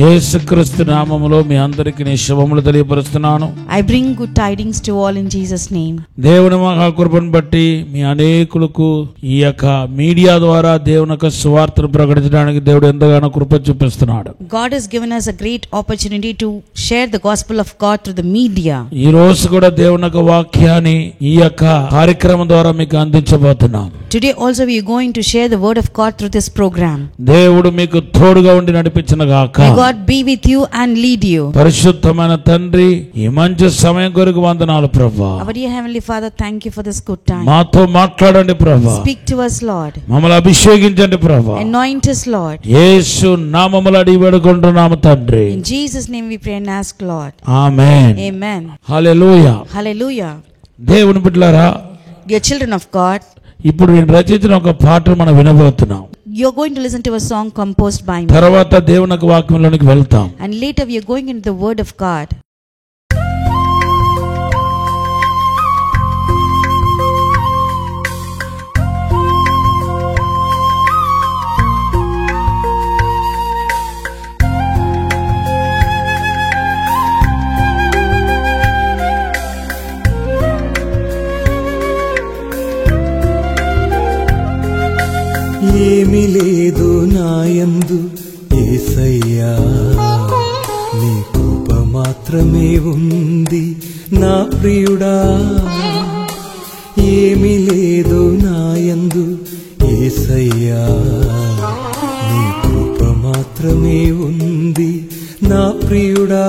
యేసుక్రీస్తు నామములో మీ అందరికీ శుభములు తెలియపరుస్తున్నాను. I bring good tidings to all in Jesus name. దేవుని మహాకృపను బట్టి మీ అనేకులకు ఈ యొక్క మీడియా ద్వారా దేవుని యొక్క సువార్తను ప్రకటించడానికి దేవుడు ఎంతగానో కృప చూపిస్తున్నాడు. God has given us a great opportunity to share the gospel of God through the media. ఈ రోజు కూడా దేవుని యొక్క వాక్యాన్ని ఈ యొక్క కార్యక్రమం ద్వారా మీకు అందించబోతున్నాం. Today also we are going to share the word of God through this program. దేవుడు మీకు తోడుగా ఉండి నడిపించును గాక. May God be with you and lead you. పరిశుద్ధమైన తండ్రి, ఈ మంచి సమయం కొరకు వందనాలు ప్రభువా. Our dear heavenly Father, thank you for this good time. మాతో మాట్లాడండి ప్రభువా. Speak to us, Lord. మమ్మల్ని అభిషేకించండి ప్రభువా. Anoint us, Lord. యేసు నామములో అడిగి వేడుకుంటున్నాము తండ్రి. In Jesus name we pray and ask, Lord. Amen. Amen. Hallelujah. Hallelujah. దేవుని బిడ్డలారా, Dear children of God, ఇప్పుడు నేను రచించిన ఒక పాట మనం వినబోతున్నాం. you're going to listen to a song composed by me. తర్వాత దేవుని యొక్క వాక్యంలోనికి వెళ్తాం. And later we are going into the word of God. ఏమి లేదు నాయందు యేసయ్యా, నీ కృప మాత్రమే ఉంది నా ప్రియుడా. ఏమి లేదు నాయందు యేసయ్యా, నీ కృప మాత్రమే ఉంది నా ప్రియుడా.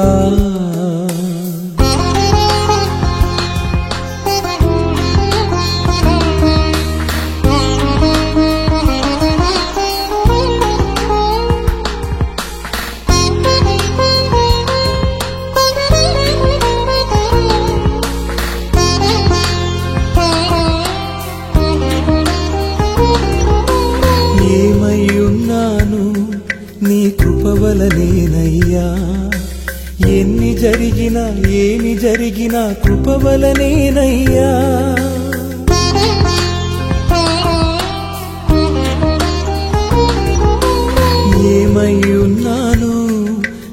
ఏమయ్యున్నాను నీ కృప వలనేనయ్యా, ఎన్ని జరిగినా ఏమి జరిగినా కృప వలనేనయ్యా. ఏమయ్యున్నాను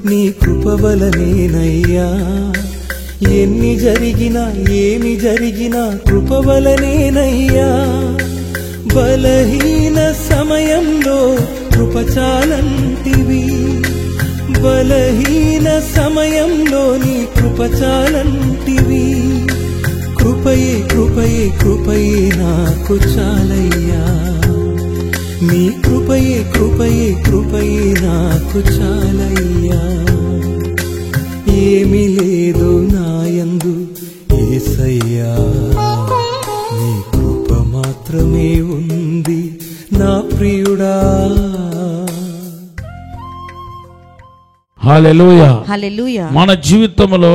నీ కృప వలనేనయ్యా, ఎన్ని జరిగినా ఏమి జరిగినా కృప వలనేనయ్యా. బలహీన సమయంలో కృప చాలంటివి, బలహీన సమయంలో నీ కృప చాలంటివి. కృపయే కృపయే కృపయే నాకు చాలయ్యా, నీ కృపయే కృపయే కృపయే నాకు చాలయ్యా. ఏమి లేదు నాయందు యేసయ్యా, నీ కృప మాత్రమే ఉంది నా ప్రియుడా. హల్లెలూయా. Hallelujah. మన జీవితంలో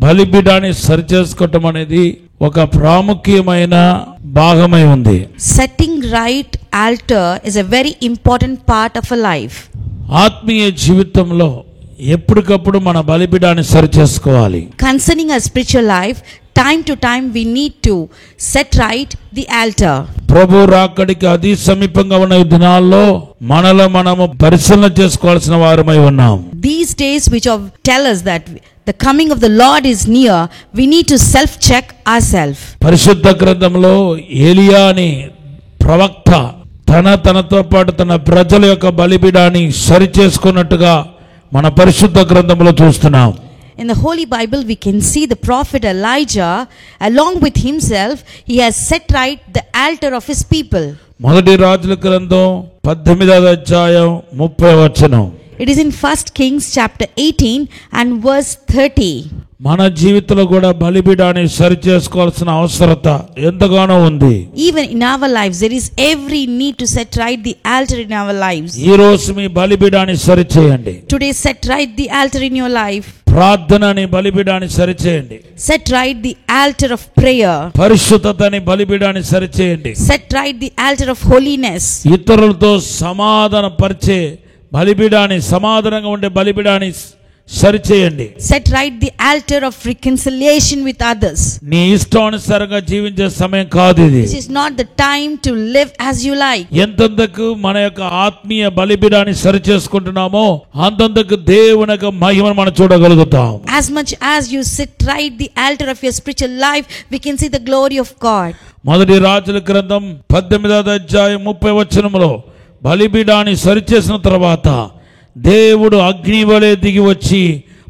బలిపీఠాన్ని సరిచేసుకోవటం అనేది ఒక ప్రాముఖ్యమైన భాగమై ఉంది. Setting right altar is a very important part of a life. ఆత్మీయ జీవితంలో ఎప్పటికప్పుడు మన బలిపీఠాన్ని సరిచేసుకోవాలి. Concerning our spiritual life, time to time we need to set right the altar. ప్రభు రాకడికి అతి సమీపంగా ఉన్న ఈ దినాల్లో మనలో మనము పరిశీలన చేసుకోవాల్సిన వారమై ఉన్నాం. These days which tell us that the coming of the Lord is near, we need to self-check ourselves. పరిశుద్ధ గ్రంథంలో ఏలియా అని ప్రవక్త తనతో పాటు తన ప్రజల యొక్క బలిపీఠాన్ని సరిచేసుకున్నట్టుగా మన పరిశుద్ధ గ్రంథంలో చూస్తున్నాం. In the Holy Bible we can see the prophet Elijah, along with himself, he has set right the altar of his people. మొదటి రాజుల గ్రంథం 18వ అధ్యాయం 30వ వచనం. It is in 1 Kings chapter 18 and verse 30. మన జీవితంలో కూడా బలిపీఠాన్ని సరిచేసుకోవాల్సిన అవసరత ఎంతగానో ఉంది. Even in our lives there is every need to set right the altar in our lives. ఈ రోజు మీ బలిపీఠాన్ని సరిచేయండి. Today set right the altar in your life. ప్రార్థనని బలిపీఠాన్ని సరిచేయండి. Set right the altar of prayer. పరిశుద్ధతని బలిపీఠాన్ని సరిచేయండి. Set right the altar of holiness. ఇతరులతో సమాధాన పరిచే బలిపీఠాన్ని, సమాధానంగా ఉండే బలిపీఠాన్ని సరిచేయండి. Set right the altar of reconciliation with others. నీ ఇష్టానుసారంగా జీవించే సమయం కాదు ఇది. This is not the time to live as you like. ఎంతంతకు మన యొక్క ఆత్మీయ బలిపీఠాన్ని సరి చేసుకుంటున్నామో అంతంతకు దేవుని యొక్క మహిమను మనం చూడగలుగుతాం. As much as you set right the altar of your spiritual life, we can see the glory of God. మొదటి రాజుల గ్రంథం 18వ అధ్యాయం 30వ వచనంలో బలిపీఠాన్ని సరిచేసిన తర్వాత దేవుడు అగ్ని వలె దిగి వచ్చి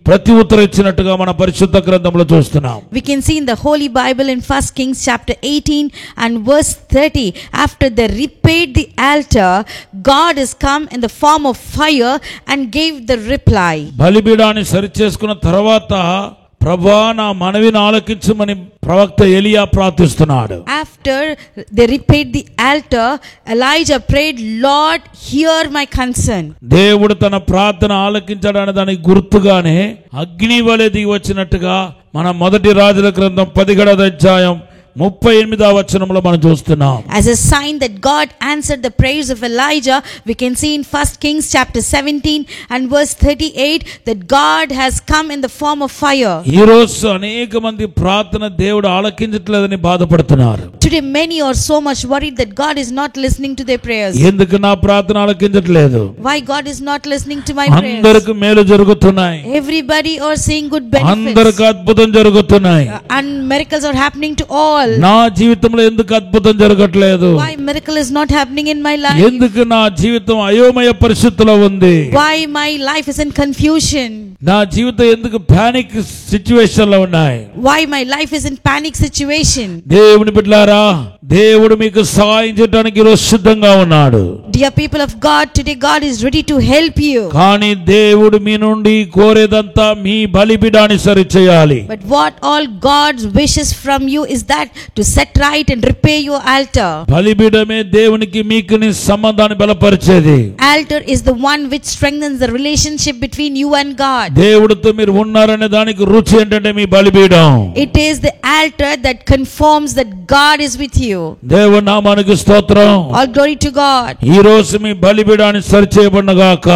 ప్రతి ఉత్తరం ఇచ్చినట్టుగా మన పరిశుద్ధ గ్రంథంలో చూస్తున్నాం. We can see in the Holy Bible in 1 Kings chapter 18 and verse 30, after they repaired the altar, God has come in the form of fire and gave the reply. బలిపీఠాన్ని సరిచేసుకున్న తర్వాత ప్రభువా నా మనవిని ఆలకించమని ప్రవక్త ఎలియా ప్రార్థిస్తున్నాడు. After they repaired the altar, Elijah prayed, Lord, hear my concern. దేవుడు తన ప్రార్థన ఆలకించాడనే దానికి గుర్తుగానే అగ్ని వలె దిగి వచ్చినట్టుగా మన మొదటి రాజుల గ్రంథం 17వ అధ్యాయం 38వ వచనంలో మనం చూస్తున్నాం. As a sign that God answered the prayers of Elijah, we can see in 1 Kings chapter 17 and verse 38 that God has come in the form of fire. ఈ రోజు అనేక మంది ప్రార్థన దేవుడు ఆలకించట్లేదని బాధపడుతున్నారు. Today many are so much worried that God is not listening to their prayers. ఎందుకు నా ప్రార్థన ఆలకించట్లేదు? Why God is not listening to my prayers? అందరికి మేలు జరుగుతున్నాయి. Everybody are seeing good benefits. అందరికి అద్భుతం జరుగుతున్నాయి. And miracles are happening to all. నా జీవితంలో ఎందుకు అద్భుతం జరగట్లేదు? Why miracle is not happening in my life? ఎందుకు నా జీవితం అయోమయ పరిస్థితిలో ఉంది? Why my life is in confusion? నా జీవితం ఎందుకు పానిక్ సిచ్యువేషన్ లో ఉన్నాయి? Why my life is in panic situation? దేవుని బిడ్డలారా, దేవుడు మీకు సహాయం చేయడానికి ఈరోజు సిద్ధంగా ఉన్నాడు. Dear people of God, today God is ready to help you. కానీ దేవుడు మీ నుండి కోరేదంతా మీ బలిపీఠాన్ని సరిచేయాలి. But what all God wishes from you is that to set right and repair your altar. బలిపీఠమే దేవునికి మీకు సంబంధాన్ని బలపరిచేది. Altar is the one which strengthens the relationship between you and God. దేవుడితో మీరు ఉన్నారనే దానికి రుచి ఏంటంటే మీ బలిపీఠం. It is the altar that confirms that God is with you. దేవుని నామానికి స్తోత్రం. All glory to God. ఈ రోజు మీ బలిపీఠాన్ని సరిచేయబడునుగాక.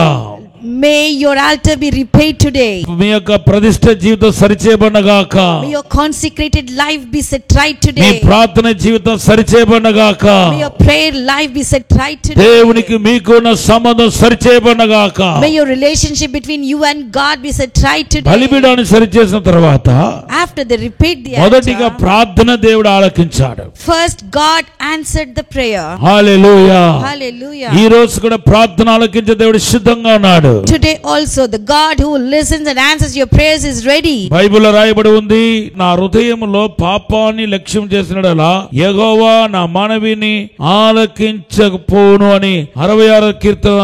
May your altar be repaired today. మీ యొక్క ప్రతిష్ఠ జీవితం సరిచేయబడునుగాక. May your consecrated life be set right me today. ప్రార్థన జీవితం సరిచేయబడునుగాక. May your prayer life be set right today. దేవునికి మీకున్న సంబంధం సరిచేయబడునుగాక. May your relationship between you and God be set right today. బలిపీఠాన్ని సరిచేసిన తర్వాత After they repaired the మొదటిగా altar, ప్రార్థన దేవుడు ఆలకించాడు. first God answered the prayer. Hallelujah. Hallelujah. ఈ రోజు కూడా ప్రార్థన ఆలకించే దేవుడు సిద్ధంగా ఉన్నాడు. Today also the God who listens and answers your prayers is ready. బైబిల్లో రాయబడి ఉంది, నా హృదయములో పాపాన్ని లక్ష్యం చేసినడలా యెహోవా నా మనవిని ఆలకించకపోను అని 66వ కీర్తన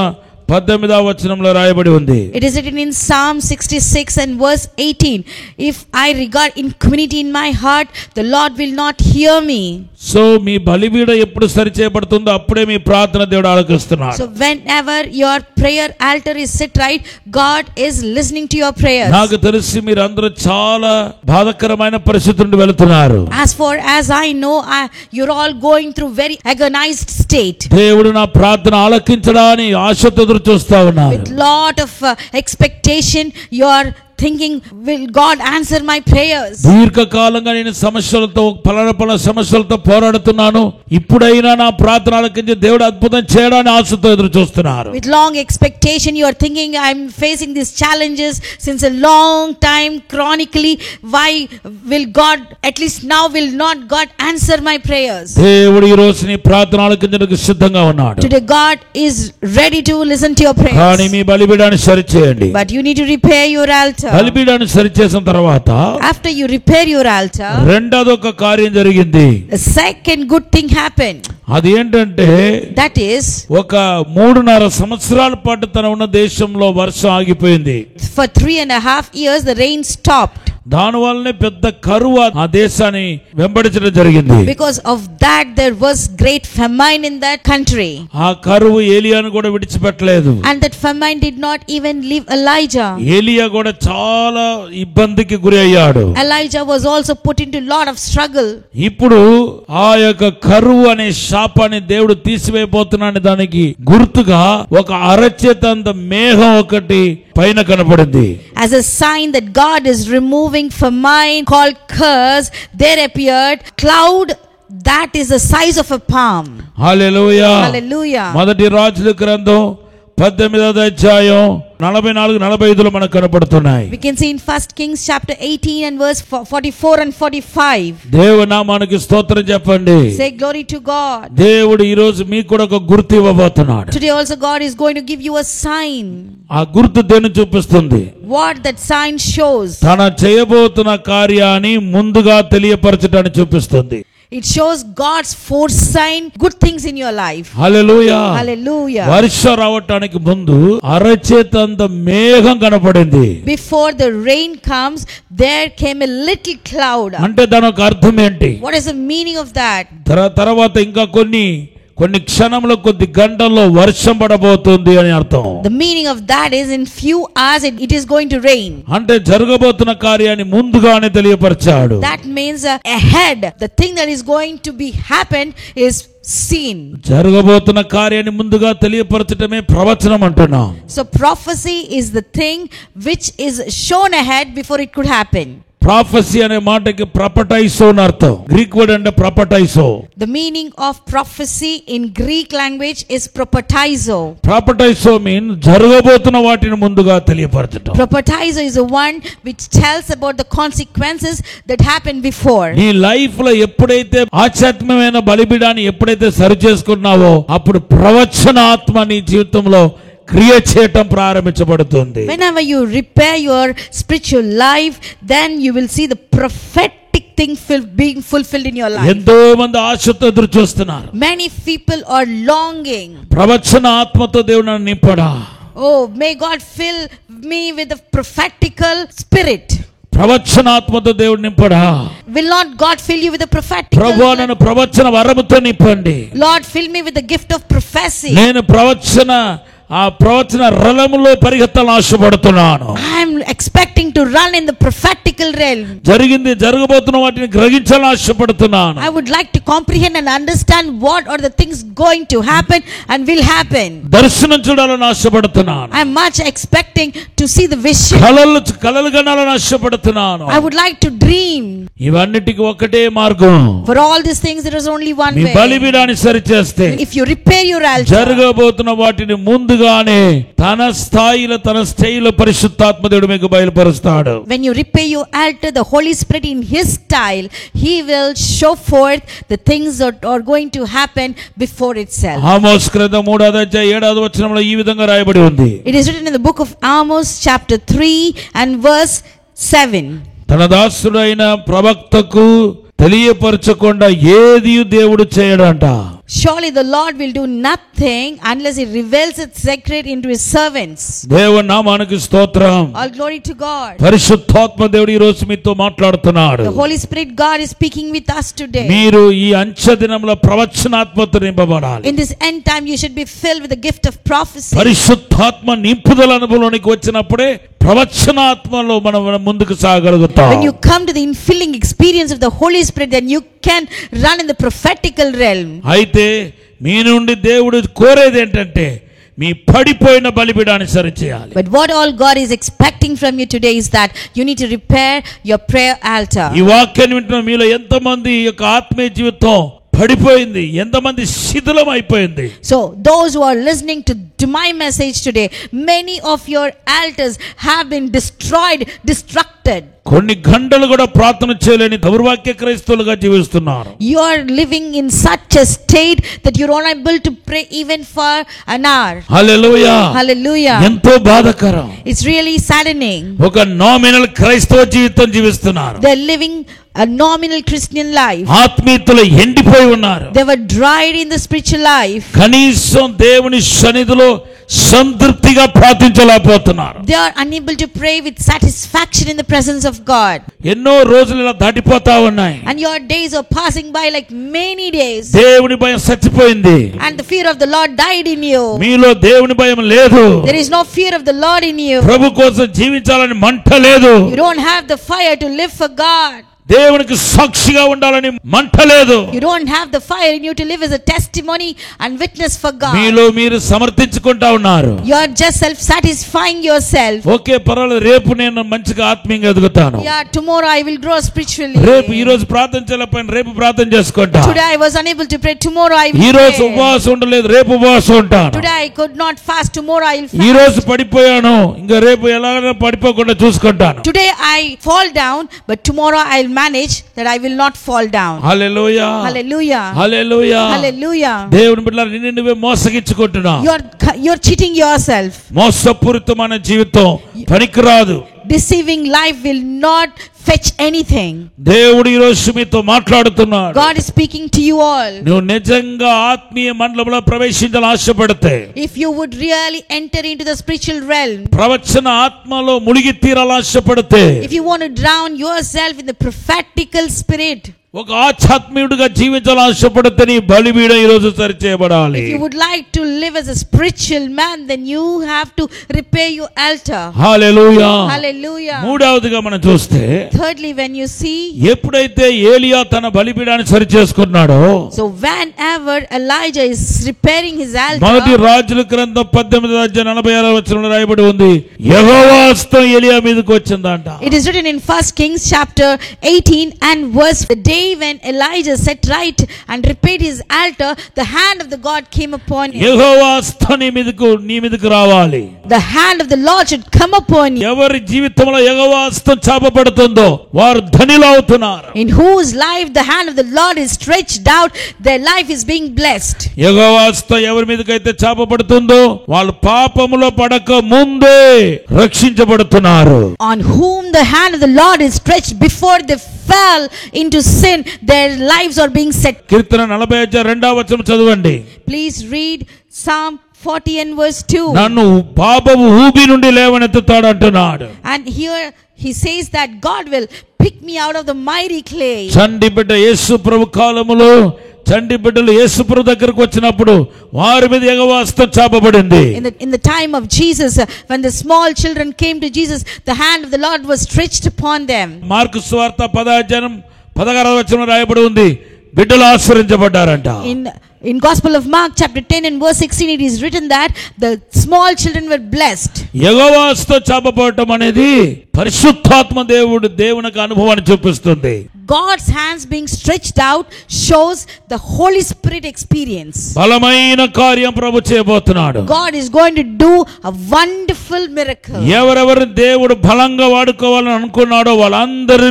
18వ వచనంలో రాయబడి ఉంది. It is written in Psalm 66 and verse 18, if I regard iniquity in my heart, the Lord will not hear me. So మీ బలిపీఠ ఎప్పుడు సరిచేయబడుతుందో అప్పుడే మీ ప్రార్థన దేవుడు ఆలకిస్తున్నాడు. So whenever your prayer altar is set right, God is listening to your prayers. నాకు తెలిసి మీరు అందరూ చాలా బాధకరమైన పరిస్థితి నుండి వెళ్తున్నారు. As far as I know, you're all going through very agonized state. దేవుడు నా ప్రార్థన ఆలకించడాని ఆశతో ఎదురు చూస్తా ఉన్నారు. With lot of expectation, you are thinking, will God answer my prayers? దీర్ఘకాలంగా నేను సమస్యలతో పలానా సమస్యలతో పోరాడుతున్నాను, ఇప్పుడైనా నా ప్రార్థన ఆలకించి దేవుడు అద్భుతం చేయడాన్ని ఆశతో ఎదురు చూస్తున్నారు. With long expectation you are thinking, I'm facing these challenges since a long time chronically, why will God, at least now will not God answer my prayers? దేవుడు ఈ రోజు నీ ప్రార్థన ఆలకించడానికి సిద్ధంగా ఉన్నాడు. Today God is ready to listen to your prayers. కానీ మీ బలిపీఠాన్ని సరిచేయండి. But you need to repair your altar. బలిపీఠాన్ని సరిచేసిన తర్వాత After you repair your altar, రెండోది ఒక కార్యం జరిగింది. the second good thing happened. అది ఏంటంటే, That is, ఒక 3.5 సంవత్సరాల పాటు తన ఉన్న దేశంలో వర్షం ఆగిపోయింది. for 3.5 years the rain stopped. దాని వల్లనే పెద్ద కరువు ఆ దేశాన్ని వెంబడించడం జరిగింది. Because of that there was great famine in that country. ఆ కరువు ఏలియాను కూడా విడిచిపెట్టలేదు. And that famine did not even leave Elijah. ఏలియా కూడా చాలా ఇబ్బందికి గురి అయ్యాడు. Elijah was also put into a lot of struggle. ఇప్పుడు ఆ యొక్క కరువు అనే శాపాన్ని దేవుడు తీసివేయబోతున్నాడు. దానికి గుర్తుగా ఒక అరచేతంత మేఘం ఒకటి పైన కనపడింది. As a sign that God is removing famine called curse, there appeared cloud that is the size of a palm. Hallelujah. Hallelujah. మొదటి రాజుల గ్రంథం 18వ అధ్యాయం 44-45 మనకు కనపడుతున్నాయి. We can see in 1 Kings chapter 18 and verse 44 and 45. దేవునామానికి స్తోత్రం చెప్పండి. Say glory to God. దేవుడు ఈ రోజు మీకు కూడా ఒక గుర్తు ఇవ్వబోతున్నాడు. Today also God is going to give you a sign. ఆ గుర్తు దేన్ని చూపిస్తుంది? What that sign shows? తన చేయబోతున్న కార్యాన్ని ముందుగా తెలియపరచడాన్ని చూపిస్తుంది. It shows God's foresight, good things in your life. Hallelujah. Hallelujah. వర్షం రావటానికి ముందు అరచేతంత మేఘం కనపడింది. Before the rain comes, there came a little cloud. అంటే దాని ఒక అర్థం ఏంటి? What is the meaning of that? తర్వాత ఇంకా కొన్ని క్షణంలో కొద్ది గంటల్లో వర్షం పడబోతుంది అని అర్థం. The meaning of that is in few hours it is going to rain. అంటే జరగబోతున్న కార్యాన్ని ముందుగానే తెలియపరిచాడు. That means ahead the thing that is going to be happened is seen. జరగబోతున్న కార్యాన్ని ముందుగా తెలియపరచడమే ప్రవచనం అంటున్నాం. So prophecy is the thing which is shown ahead before it could happen. Prophecy అనే మాటకి ప్రపటైసో అని అర్థం. గ్రీక్ వర్డ్ అంటే ప్రపటైసో. The meaning of prophecy in Greek language is prophetaizo. ప్రపటైసో మీన్ జరగబోతున్న వాటిని ముందుగా తెలియపరచడం. Prophetaizo is the one which tells about the consequences that happened before. నీ లైఫ్ లో ఎప్పుడైతే ఆధ్యాత్మికమైన బలిపీఠాన్ని ఎప్పుడైతే సరి చేసుకున్నావో అప్పుడు ప్రవచన ఆత్మ నీ జీవితంలో క్రియ చేయటం ప్రారంభించబడుతుంది. Whenever you repair your spiritual life, then you will see the prophetic thing being fulfilled in your life. ఎంతో మంది ఆశతో ఎదురు చూస్తున్నారు. Many people are longing. ప్రవచన ఆత్మతో దేవుడు నన్ను నింపడా. Oh, may God fill me with the prophetical spirit. ప్రవచన ఆత్మతో దేవుడు నింపడా. Will not God fill you with the prophetical? ప్రభువా నన్ను ప్రవచన వరముతో నింపండి. Lord, fill me with the gift of prophecy. నేను ఆ ప్రవచన రలములో పరిగెత్తాలని ఆశపడుతున్నాను. I am expecting to run in the prophetical realm. జరగబోతున్న వాటిని గ్రహించాలని ఆశపడుతున్నాను. I would like to comprehend and understand what are the things going to happen and will happen. దర్శనం చూడాలని ఆశపడుతున్నాను. I am much expecting to see the vision. కలలు కనాలని ఆశపడుతున్నాను. I would like to dream. ఇవన్నిటికి ఒకటే మార్గం. For all these things there is only one me way. బలిపీఠాన్ని సరిచేస్తే If you repair your altar, జరగబోతున్న వాటిని ముందుగానే తన స్థాయిలో తన స్టైల్లో పరిశుద్ధాత్మ దేవుడు మీకు బయలుపరుస్తాడు. when you repair your altar, the Holy Spirit in His style, He will show forth the things that are going to happen before itself. Amos గ్రంథం 3వ అధ్యాయం 7వ వచనంలో ఈ విధంగా రాయబడి ఉంది. It is written in the book of Amos chapter 3 and verse 7. తన దాసుడైన ప్రవక్తకు తెలియపరచకుండా ఏది దేవుడు చేయడంట. Surely the Lord will do nothing unless He reveals its secret into His servants. దేవుని నామానికి స్తోత్రం. All glory to God. పరిశుద్ధాత్మ దేవుడు ఈ రోజు మీతో మాట్లాడుతున్నాడు. The Holy Spirit God is speaking with us today. మీరు ఈ అంచె దినంలో ప్రవచనాత్మతో నింపబడాలి. In this end time you should be filled with the gift of prophecy. పరిశుద్ధాత్మ నింపుదల అనుభవంలోనికి వచ్చినప్పుడే ప్రవచనాత్మలో మనం ముందుకు సాగలుగుతాం. When you come to the infilling experience of the Holy Spirit, then you can run in the prophetical realm. అయితే మీ నుండి దేవుడు కోరేది ఏంటంటే మీ పడిపోయిన బలిపీఠాన్ని సరిచేయాలి. But what all God is expecting from you today is that you need to repair your prayer altar. ఈ వాక్యాన్ని వింటున్న మీలో ఎంతమంది యొక్క ఆత్మీయ జీవితం పడిపోయింది, ఎంతమంది శిథిలం అయిపోయింది. So those who are listening to my message today, many of your altars have been destroyed, destructed. కొన్ని గంటలు కూడా ప్రార్థన చేయలేని దౌర్వాక్య క్రైస్తవులుగా జీవిస్తున్నారు. You are living in such a state that you are not able to pray even for an hour. Hallelujah. Hallelujah. ఎంతో బాధాకరం. It's really saddening. ఒక నామినల్ క్రైస్తవ జీవితం జీవిస్తున్నారు. They are living a nominal Christian life. ఆత్మీయతలో ఎండిపోయి ఉన్నారు. They were dried in the spiritual life. కనీసం దేవుని సన్నిధిలో సంతృప్తిగా ప్రార్థించలేకపోతున్నారు. They are unable to pray with satisfaction in the presence of God. ఎన్నో రోజులు ఇలా దాటిపోతా ఉన్నాయి. And your days are passing by like many days. దేవుని భయం చచ్చిపోయింది. And the fear of the Lord died in you. మీలో దేవుని భయం లేదు. There is no fear of the Lord in you. ప్రభు కోసం జీవించాలని మంట లేదు. You don't have the fire to live for God. దేవునికి సాక్షిగా ఉండాలని మంట లేదు. You don't have the fire in you to live as a testimony and witness for God. మీలో మీరు సమర్థించుకుంటా ఉన్నారు. You are just self-satisfying yourself. Okay పర్వాలేదు, రేపు నేను మంచిగా ఆత్మీయంగా ఎదుగుతాను. Yeah, tomorrow I will grow spiritually. రేపు ఈ రోజు ప్రార్థన చేయలేకపోయినా రేపు ప్రార్థన చేసుకుంటా. Today I was unable to pray, tomorrow I will ఈ రోజు pray. ఉపవాసం ఉండలేదు, రేపు ఉపవాసం ఉంటాను. Today I could not fast, tomorrow I will ఈ fast. రోజు పడిపోయాను, ఇంకా రేపు ఎలాగైనా పడిపోకుండా చూసుకుంటాను. Today I fall down, but tomorrow I will manage that I will not fall down. Hallelujah, Hallelujah. Hallelujah. Hallelujah. దేవుని బిడ్డలారా, నిన్ను నువ్వే మోసగించుకుంటున్నా. You're cheating yourself. మోసపూరితమైన జీవితం పనికిరాదు. Deceiving life will not fetch anything. దేవుడు ఈ రోజు మీతో మాట్లాడుతున్నాడు. God is speaking to you all. నువ్వు నిజంగా ఆత్మీయ మండలంలో ప్రవేశించాలని ఆశపడితే, If you would really enter into the spiritual realm, ప్రవచన ఆత్మలో మునిగి తీరాలని ఆశపడితే, if you want to drown yourself in the prophetical spirit, ఒక ఆధ్యాత్మికుడిగా జీవించాలని ఆశపడితే నీ బలిపీఠం ఈ రోజు సరిచేయబడాలి. if you would like to live as a spiritual man, then you have to repair your altar. Hallelujah. Hallelujah. మూడవదిగా మనం చూస్తే, Thirdly, when you see, ఎప్పుడైతే ఏలియా తన బలిపీఠాన్ని సరిచేసుకున్నాడో, so whenever Elijah is repairing his మొదటి altar, రాజుల గ్రంథం 18:46 రాయబడి ఉంది, యెహోవా హస్తం ఏలియా మీదకి వచ్చిందంట. it is written in 1 Kings chapter 18 and verse, the day when Elijah set right and repaired his altar, the hand of the God came upon him. యెహోవా హస్తం నీ మీదకు రావాలి. The hand of the Lord should come upon you. ఎవరి జీవితంలో యెహోవా హస్తం చాపబడుతుందో వారు ధనిలు అవుతున్నారు. In whose life the hand of the Lord is stretched out, their life is being blessed. యెహోవా హస్తం ఎవరి మీదకైతే చాపబడుతుందో వాళ్ళు పాపములో పడక ముందే రక్షించబడుతున్నారు. On whom the hand of the Lord is stretched before they fell into sin, their lives are being set. కీర్తన 40:2 చదవండి. Please read Psalm 40 and verse 2. నన్ను పాపము ఊబి నుండి లేవనెత్తుతాడు అంటున్నాడు. And here he says that God will pick me out of the miry clay. చండి బిడ్డ యేసు ప్రభు కాలములో చండి బిడ్డలు యేసు ప్రభు దగ్గరకు వచ్చినప్పుడు వారి మీద యెహోవా హస్తం చాపబడింది. In the time of Jesus, when the small children came to Jesus, the hand of the Lord was stretched upon them. Mark సువార్త 10:16 రాయబడి ఉంది, బిడ్డలు ఆశీర్వదించబడ్డారంట. In Gospel of Mark chapter 10 and verse 16, it is written that the small children were blessed. యెహోవా హస్తం చాపబడటం అనేది పరిశుద్ధాత్మ దేవునికి అనుభవాన్ని చూపిస్తుంది. God's hands being stretched out shows the Holy Spirit experience. బలమైన కార్యం ప్రభు చేయబోతున్నాడు. God is going to do a wonderful miracle. ఎవరెవరు దేవుడు బలంగా వాడుకోవాలని అనుకున్నాడో వాళ్ళందరి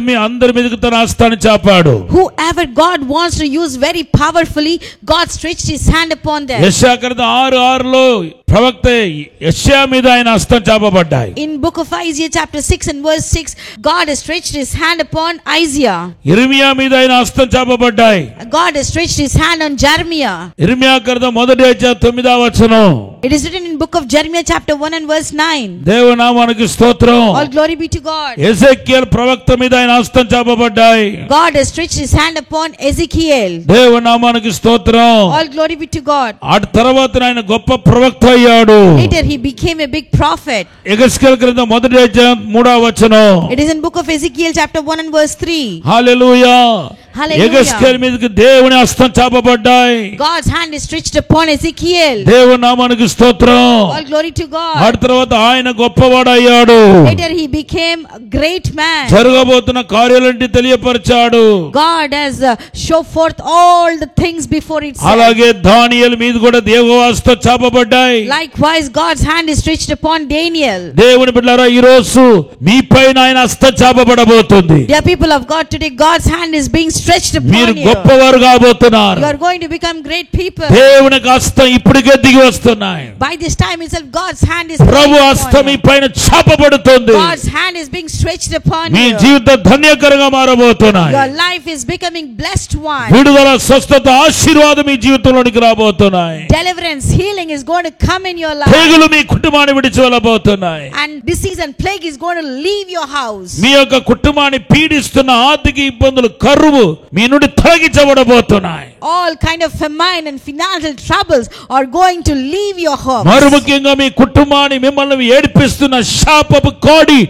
మీదకి తన హస్తాన్ని చాపాడు. Whoever God wants to use very powerfully, God stretched his hand upon them. యెషయా గ్రంథం 6:6 ప్రవక్త యెషయా మీద ఆయన హస్తం చాపబడ్డాయి. In book of Isaiah chapter 6 and verse 6, God has stretched his hand upon Isaiah. ఇర్మియా మీద ఆయన హస్తం చాపబడ్డాయి. God has stretched his hand on Jeremiah. ఇర్మియా గ్రంథం 1:9. It is written in book of Jeremiah chapter 1 and verse 9. దేవుని నామానికి స్తోత్రం. All glory be to God. Ezekiel ప్రవక్త మీద ఆయన హస్తం చాపబడ్డాయి. God has stretched his hand upon Ezekiel. దేవుని నామానికి స్తోత్రం. All glory be to God. ఆ తర్వాత ఆయన గొప్ప ప్రవక్త అయ్యాడు. Later he became a big prophet. Ezekiel గ్రంథం 1:3. It is in book of Ezekiel chapter 1 and verse 3. Hallelujah. Hallelujah. Ezekiel మీదకి దేవుని హస్తం చాపబడ్డాయి. God's hand is stretched upon Ezekiel. దేవుని నామానికి స్తోత్రం. All glory to ఆ God. తర్వాత ఆయన గొప్పవాడయ్యాడు. Later he became a great man. జరగబోతున్న కార్యాలంటి తెలియపరిచాడు. God has show forth all the things before itself. అలాగే దానియేలు మీద కూడా యెహోవా హస్తం చాపబడ్డాయి. Likewise God's hand is stretched upon Daniel. దేవుని బిడ్డలారా, ఈ రోజు మీపైన ఆయన హస్తం చాపబడబోతుంది. Dear people of God, today God's hand is being stretched stretched మీరు upon you. గొప్పవారు కాబోతున్నారు. You are going to become great people. దేవుని హస్తం ఇప్పటికే దిగి వస్తున్నాయి. By this time itself God's hand is Prabhu stretched హస్తం upon మీ you. పైన చాపబడుతుంది. God's hand is being stretched upon me you. జీవితం ధన్యకరంగా మారబోతున్నాయి. Your life is becoming blessed one. విడుదల, స్వస్థత, ఆశీర్వాదం మీ జీవితంలోనికి రాబోతున్నాయి. Deliverance, healing is going to come in your life. తెగులు మీ కుటుంబాన్ని విడిచి వెళ్ళబోతున్నాయి. And disease and plague is going to leave your house. మీ యొక్క కుటుంబాన్ని పీడిస్తున్న ఆర్థిక ఇబ్బందులు, కరువు మీ నుండి తొలగించబడబోతున్నాయి. All kind of famine and financial troubles are going to leave your home. మరి ముఖ్యంగా మీ కుటుంబాన్ని, మిమ్మల్ని ఏడిపిస్తున్న శాపపు కోడి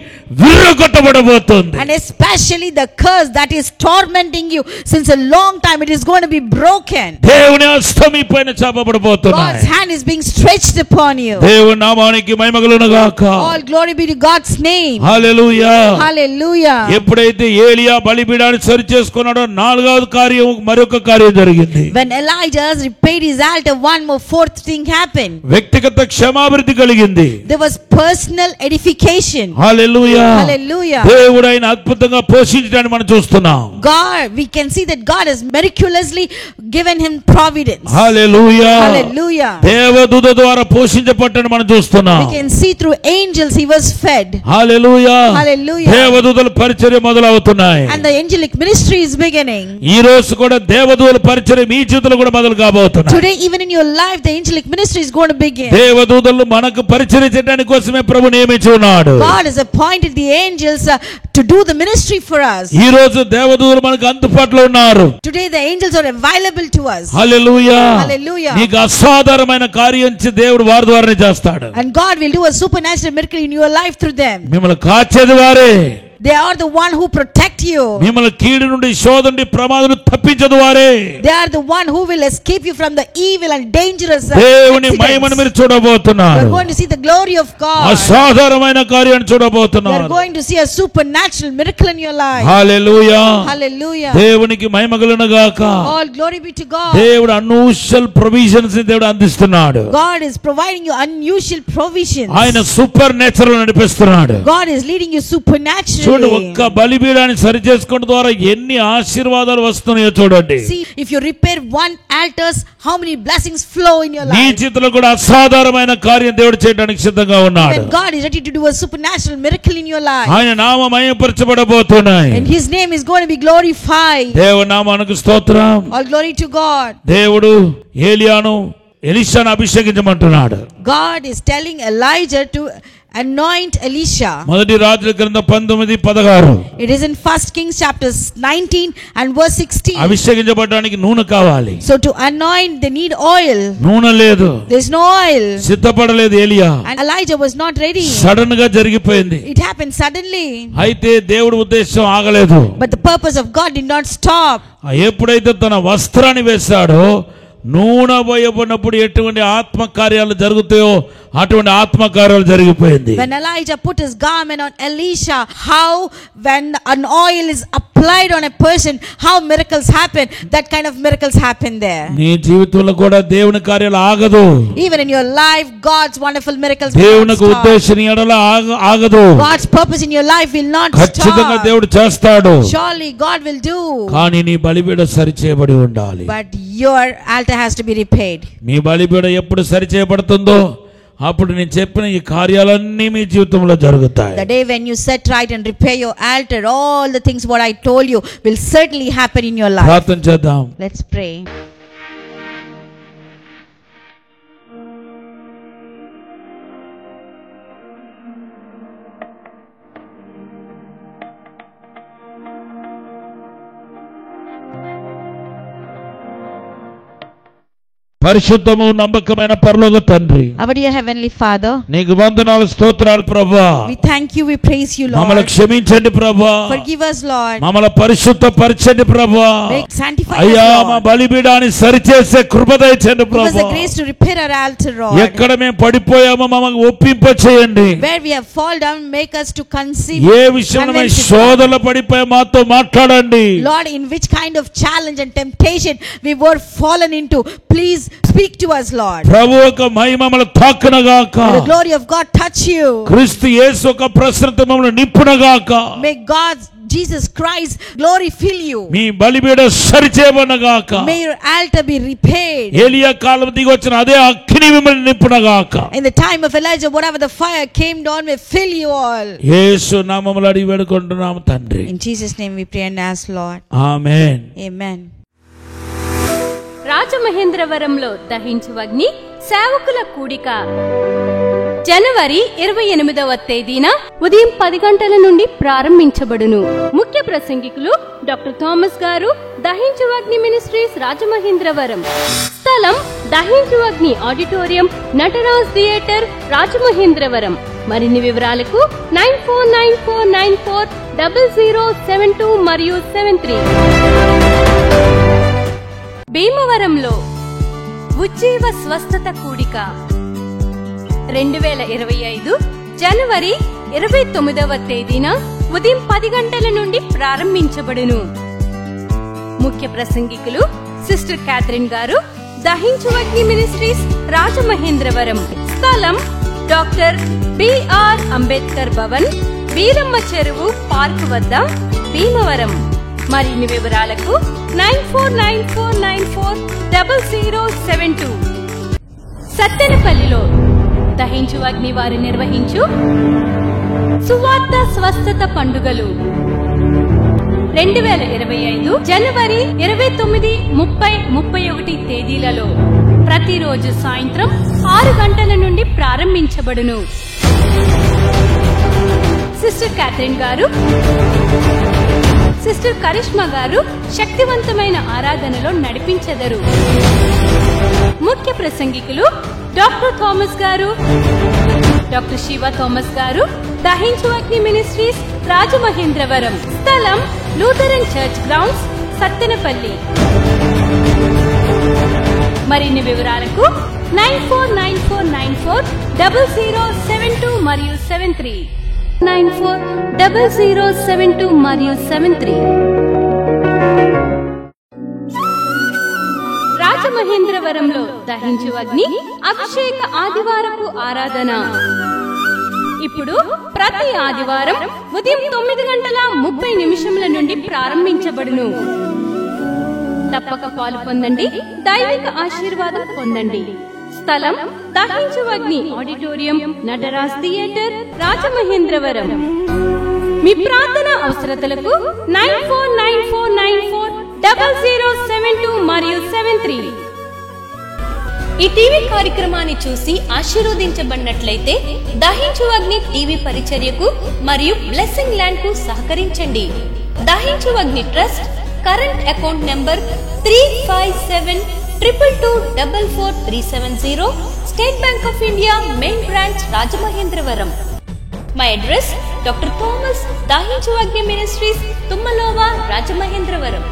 విర్రగొట్టబడబోతుంది. And especially the curse that is tormenting you since a long time, it is going to be broken. దేవుని హస్తం మీ పైన చాపబడబోతున్నాయి. God's hand is being stretched upon you. దేవుని నామానికి మహిమ కలుగును గాక. All glory be to God's name. Hallelujah. Hallelujah. ఎప్పుడైతే ఏలియా బలిపీఠాన్ని సరి చేసుకున్నాడో నాలుగవ కార్యం, మరొక కార్యం జరిగింది. When Elijah repaired his altar, one more fourth thing happened. వ్యక్తిగత క్షమాభివృద్ధి కలిగింది. There was personal edification. Hallelujah. Hallelujah. దేవుడు ఆయన అద్భుతంగా పోషించడాన్ని మనం చూస్తున్నాం. God, we can see that God has miraculously given him providence. Hallelujah. Hallelujah. దేవదూత ద్వారా పోషించబట్టని మనం చూస్తున్నాం. We can see through angels he was fed. Hallelujah. Hallelujah. దేవదూతల పరిచర్య మొదలవుతున్నాయి. And the angelic ministry is beginning. ఈ రోజు కూడా దేవదూతల పరిచర్య మీ జీవితంలో కూడా మొదలు కాబోతున్నాయి. Today, even in your life, the angelic ministry is going to begin. దేవదూతలు మనకు పరిచర్య చేయడానికి కోసమే ప్రభు నియమించి ఉన్నాడు. God has appointed the angels to do the ministry for us. ఈ రోజు దేవదూతలు మనకు అందుబాటులో ఉన్నారు. Today the angels are available to us. Hallelujah. Hallelujah. నీకు అసాధారణమైన కార్యం దేవుడు వారి ద్వారానే చేస్తాడు. And God will do a supernatural miracle in your life through them. మిమ్మల్ని కాచేది వారే. They are the one who protect you. మిమ్మల్ని కీడు నుండి, శోధన నుండి, ప్రమాదం తప్పించదు వారే. They are the one who will escape you from the evil and dangerous దేవుని accidents. మహిమను మీరు చూడబోతున్నారు. You are going to see the glory of God. అసాధారణమైన కార్యాన్ని You చూడబోతున్నారు. are going to see a supernatural miracle in your life. Hallelujah. Hallelujah. దేవునికి మహిమ కలుగును గాక. All glory be to God. దేవుడు అన్యూజువల్ ప్రొవిజన్స్ దేవుడు అందిస్తున్నాడు. God is providing you unusual provisions. ఆయన సూపర్ నేచురల్ నడిపిస్తున్నాడు. God is leading you supernaturally. చూడండి, ఒక్క బలిపీఠాన్ని సరి చేసుకోవడం ద్వారా ఎన్ని ఆశీర్వాదాలు వస్తున్నాయో చూడండి. See, if you repair one altars, how many blessings flow in your నీ life. జీవితంలో కూడా అసాధారణమైన కార్యం దేవుడు చేయడానికి సిద్ధంగా ఉన్నాడు. When God is ready to do a supernatural miracle in your life, ఆయన నామం మహిమపరచబడబోతున్నాయి. and his name is going to be glorified. దేవుని నామానికి స్తోత్రం. All glory to God. దేవుడు ఏలియాను, ఎలీషాను అభిషేకించమంటున్నాడు. God is telling Elijah to anoint Elisha. మొదటి రాజుల గ్రంథం 19:16. It is in 1 Kings chapter 19 and verse 16. అభిషేకించబడడానికి నూనె కావాలి. So to anoint they need oil. నూనె లేదు, There is no oil. సిద్ధపడలేదు ఏలియా. And Elijah was not ready. Sudden గా జరిగిపోయింది. It happened suddenly. అయితే దేవుడి ఉద్దేశం ఆగలేదు. But the purpose of God did not stop. ఎప్పుడైతే తన వస్త్రాన్ని వేశాడో, నూనె పోయబడినప్పుడు ఎటువంటి ఆత్మకార్యాలు జరుగుతాయో అటువంటి ఆత్మకార్యాలు జరిగిపోయింది. When Elijah put his garment on Elisha, how when an oil is applied on a person, how miracles happen, that kind of miracles happen there. నీ జీవితంలో కూడా దేవుని కార్యాలు ఆగదు. Even in your life, God's wonderful miracles will not దేవునికి stop. ఉద్దేశం ఎడల ఆగదు. God's purpose in your life will not ఖచ్చితంగా stop. దేవుడు చేస్తాడు. Surely God will do. కానీ నీ బలిపీఠం సరి చేయబడి ఉండాలి. But your altar has to be repaired. మీ బలిపీఠం ఎప్పుడు సరి చేయబడుతుందో అప్పుడు నేను చెప్పిన ఈ కార్యాలన్నీ మీ జీవితంలో జరుగుతాయి. The day when you set right and repair your altar, all the things what I told you will certainly happen in your life. ప్రార్థన చేద్దాం. Let's pray. పరిశుద్ధము నమ్మకమైన పరలోక తండ్రి, Our dear heavenly Father, నీకు వందనాలు, స్తోత్రాలు ప్రభువా. we thank you, we praise you, మమ్మల్ని Lord. క్షమించండి ప్రభువా. Forgive us, Lord. మమ్మల్ని పరిశుద్ధపరచండి ప్రభువా. Sanctify అయ్యా, us, మా Lord. బలిపీఠాన్ని సరిచేసే కృప దయచేయండి Give us the ప్రభువా. grace to repair our altar, Lord. ఎక్కడ మేము పడిపోయామో మమ్మల్ని ఒప్పింప చేయండి. Where we have fallen down, make us to conceive. ఏ విషయంలో మేము convince us. శోధనలో పడిపోయా మాతో మాట్లాడండి. Lord, in which kind of challenge and temptation we were fallen into, please speak to us, Lord. ప్రభు యొక్క మహిమ మనల్ని తాకునగాక. May the glory of God touch you. క్రీస్తు యేసు యొక్క ప్రసన్నత మనల్ని నింపునగాక. May God, Jesus Christ, glory fill you. Me బలిపీఠ సరిచేయబడనగాక. May your altar be repaired. ఏలియా కాలం దిగి వచ్చిన అదే అగ్ని మిమ్మల్ని నింపునగాక. In the time of Elijah, whatever the fire came down may fill you all. యేసు నామములో అడిగి వేడుకుంటున్నాము తండ్రి. In Jesus' name we pray and ask, Lord. Amen. Amen. రాజమహేంద్రవరంలో దహించు అగ్ని సేవకుల కూడిక జనవరి 28వ తేదీన ఉదయం 10 గంటల నుండి ప్రారంభించబడును. ముఖ్య ప్రసంగికులు డాక్టర్ థామస్ గారు, దహించు అగ్ని మినిస్ట్రీస్ రాజమహేంద్రవరం. స్థలం దహించు అగ్ని ఆడిటోరియం, నటరాజ్ థియేటర్, రాజమహేంద్రవరం. మరిన్ని వివరాలకు 9494940072 మరియు 73. భీమవరంలో ఉజ్జీవ స్వస్థత కూడిక 2025 జనవరి 29వ తేదీన ఉదయం 10 గంటల నుండి ప్రారంభించబడును. ముఖ్య ప్రసంగికులు సిస్టర్ క్యాథరిన్ గారు, దహించు అగ్ని మినిస్ట్రీస్ రాజమహేంద్రవరం. స్థలం డాక్టర్ బిఆర్ అంబేద్కర్ భవన్, వీరమ్మ చెరువు పార్క్ వద్ద, భీమవరం. మరిన్ని వివరాలకు 9494940072. సత్తెనపల్లిలో దహించు అగ్ని వారు నిర్వహించు సువార్త స్వస్థత పండుగలు 2025 జనవరి 29, 30, 31 తేదీలలో ప్రతిరోజు సాయంత్రం 6 గంటల నుండి ప్రారంభించబడును. సిస్టర్ క్యాథరిన్ గారు, సిస్టర్ కరిష్మా గారు శక్తివంతమైన ఆరాధనలో నడిపించెదరు. ముఖ్య ప్రసంగికులు డాక్టర్ థామస్ గారు, డాక్టర్ శివ థామస్ గారు, దహించు అగ్ని మినిస్ట్రీస్ రాజమహేంద్రవరం. స్థలం లూథరన్ చర్చ్ గ్రౌండ్స్, సత్తెనపల్లి. మరిన్ని వివరాలకు 9494940072 మరియు 73. 940072 మరియు 73. రాజమహేంద్రవరంలో దహించు అగ్ని అభిషేక ఆదివారపు ఆరాధన ఇప్పుడు ప్రతి ఆదివారం ఉదయం 9:30 నుండి ప్రారంభించబడును. తప్పక పాలు పొందండి, దైవిక ఆశీర్వాదం పొందండి. స్థలం దహించు అగ్ని ఆడిటోరియం, నటరాజ్ థియేటర్, రాజమహేంద్రవరం. మీ ప్రార్థన అవసరతలకు 9494940072 మరియు 73. ఈ టీవీ కార్యక్రమాన్ని చూసి ఆశీర్వదించబడినట్లయితే దహించు అగ్ని టీవీ పరిచర్యకు మరియు బ్లెస్సింగ్ ల్యాండ్ కు సహకరించండి. దహించు అగ్ని trust current account number 357222444370, State Bank of India main branch, Rajamahendravaram. My address doctor Thomas, దహించు అగ్ని మినిస్ట్రీస్, తుమ్మలోవా, రాజమహేంద్రవరం.